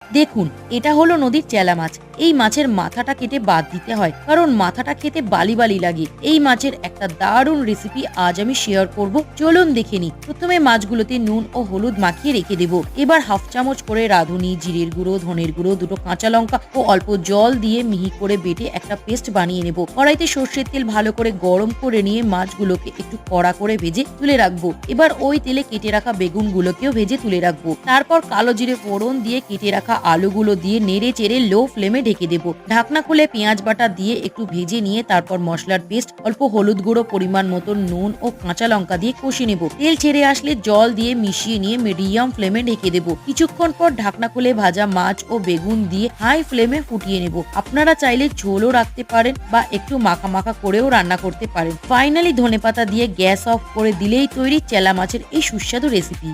দেখুন, এটা হলো নদীর চেলা মাছ। এই মাছের মাথাটা কেটে বাদ দিতে হয়, কারণ মাথাটা খেতে বালি বালি লাগে। এই মাছের একটা দারুণ রেসিপি আজ আমি শেয়ার করব, চলুন দেখে নিই। প্রথমে মাছগুলোতে নুন ও হলুদ মাখিয়ে রেখে দেব। এবার হাফ চামচ করে রাঁধুনি, জিরের গুঁড়ো, ধনের গুঁড়ো, দুটো কাঁচা লঙ্কা ও অল্প জল দিয়ে মিহি করে বেটে একটা পেস্ট বানিয়ে নেব। কড়াইতে সর্ষের তেল ভালো করে গরম করে নিয়ে মাছগুলোকে একটু কড়া করে ভেজে তুলে রাখবো। এবার ওই তেলে কেটে রাখা বেগুনগুলোকেও ভেজে তুলে রাখবো। তারপর কালো জিরে ফোড়ন দিয়ে কেটে রাখা আলুগুলো দিয়ে নেড়ে চেড়ে লো ফ্লেমে ঢেকে দেবো। ঢাকনা খুলে পেঁয়াজ বাটা দিয়ে একটু ভেজে নিয়ে তারপর মশলার পেস্ট, অল্প হলুদ গুঁড়ো, পরিমাণ মতো নুন ও কাঁচা লঙ্কা দিয়ে কষে নেব। তেল ছেড়ে আসলে জল দিয়ে মিশিয়ে নিয়ে মিডিয়াম ফ্লেমে ঢেকে দেবো। কিছুক্ষণ পর ঢাকনা খুলে ভাজা মাছ ও বেগুন দিয়ে হাই ফ্লেমে ফুটিয়ে নেব। আপনারা চাইলে ঝোলও রাখতে পারেন বা একটু মাখা মাখা করেও রান্না করতে পারেন। ফাইনালি ধনেপাতা দিয়ে গ্যাস অফ করে দিলেই তৈরি চেলা মাছের এই সুস্বাদু রেসিপি।